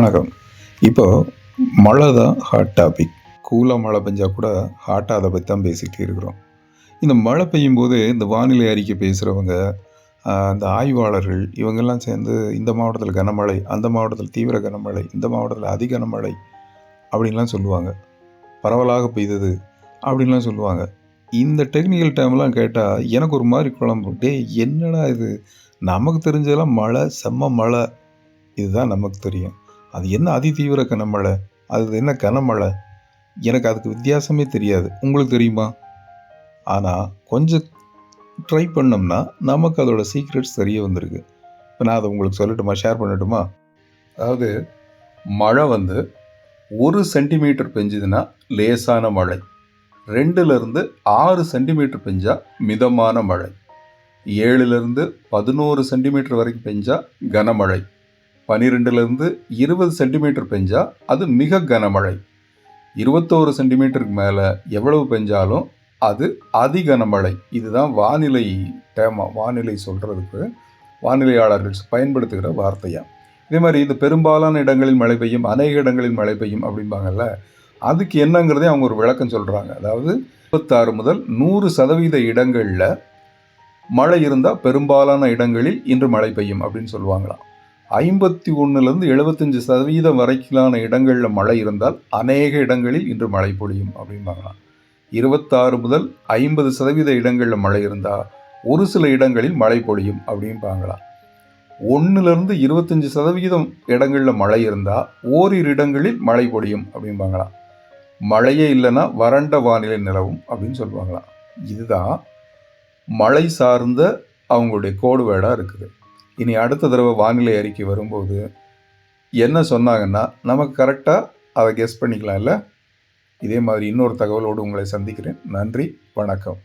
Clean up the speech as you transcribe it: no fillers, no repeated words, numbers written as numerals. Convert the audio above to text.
வணக்கம். இப்போ மழை தான் ஹாட் டாபிக். கூலாக மழை பெஞ்சால் கூட ஹாட்டாக அதை பற்றி தான் பேசிக்கிட்டு இருக்கிறோம். இந்த மழை பெய்யும்போது இந்த வானிலை அறிக்கை பேசுகிறவங்க, இந்த ஆய்வாளர்கள் இவங்கெல்லாம் சேர்ந்து இந்த மாவட்டத்தில் கனமழை, அந்த மாவட்டத்தில் தீவிர கனமழை, இந்த மாவட்டத்தில் அதி கனமழை அப்படின்லாம் சொல்லுவாங்க. பரவலாக பெய்தது அப்படின்லாம் சொல்லுவாங்க. இந்த டெக்னிக்கல் டேர்ம்லாம் கேட்டால் எனக்கு ஒரு மாதிரி குழம்பும். என்னடா இது, நமக்கு தெரிஞ்சதெல்லாம் மழை, செம்ம மழை, இதுதான் நமக்கு தெரியும். அது என்ன அதி தீவிர கனமழை, அது என்ன கனமழை, எனக்கு அதுக்கு வித்தியாசமே தெரியாது. உங்களுக்கு தெரியுமா? ஆனால் கொஞ்சம் ட்ரை பண்ணோம்னா நமக்கு அதோட சீக்ரெட்ஸ் தெரிய வந்திருக்கு. இப்போ நான் அதை உங்களுக்கு சொல்லட்டுமா, ஷேர் பண்ணட்டுமா? அதாவது மழை 1 சென்டிமீட்டர் பெஞ்சுதுன்னா லேசான மழை, 2லேருந்து 6 சென்டிமீட்டர் பெஞ்சா மிதமான மழை, 7லேருந்து 11 சென்டிமீட்டர் வரைக்கும் பெஞ்சா கனமழை, 12லேருந்து 20 சென்டிமீட்டர் பெஞ்சா அது மிக கனமழை, 21 சென்டிமீட்டருக்கு மேலே எவ்வளவு பெஞ்சாலும் அது அதி கனமழை. இதுதான் வானிலை டேமா, வானிலை சொல்கிறதுக்கு வானிலையாளர்கள் பயன்படுத்துகிற வார்த்தையா. இதே மாதிரி இது பெரும்பாலான இடங்களில் மழை பெய்யும், அநேக இடங்களில் மழை பெய்யும் அப்படிம்பாங்கல்ல, அதுக்கு என்னங்கிறதே அவங்க ஒரு விளக்கம் சொல்கிறாங்க. அதாவது 26 முதல் 100% இடங்களில் மழை இருந்தால் பெரும்பாலான இடங்களில் இன்று மழை பெய்யும் அப்படின்னு சொல்லுவாங்களாம். 51லேருந்து 75% வரைக்கிலான இடங்களில் மழை இருந்தால் அநேக இடங்களில் இன்று மழை பொழியும் அப்படிம்பாங்களாம். 26 முதல் 50% இடங்களில் மழை இருந்தால் ஒரு சில இடங்களில் மழை பொழியும் அப்படிம்பாங்களாம். 1லேருந்து 25% இடங்களில் மழை இருந்தால் ஓரிரு இடங்களில் மழை பொழியும் அப்படிம்பாங்களாம். மழையே இல்லைன்னா வறண்ட வானிலை நிலவும் அப்படின்னு சொல்லுவாங்களாம். இதுதான் மழை சார்ந்த அவங்களுடைய கோடு வேர்டாக இருக்குது. இனி அடுத்த தடவை வானிலை அறிக்கை வரும்போது என்ன சொன்னாங்கன்னா நமக்கு கரெக்டாக அதை கெஸ் பண்ணிக்கலாம் இல்லை? இதே மாதிரி இன்னொரு தகவலோடு உங்களை சந்திக்கிறேன். நன்றி, வணக்கம்.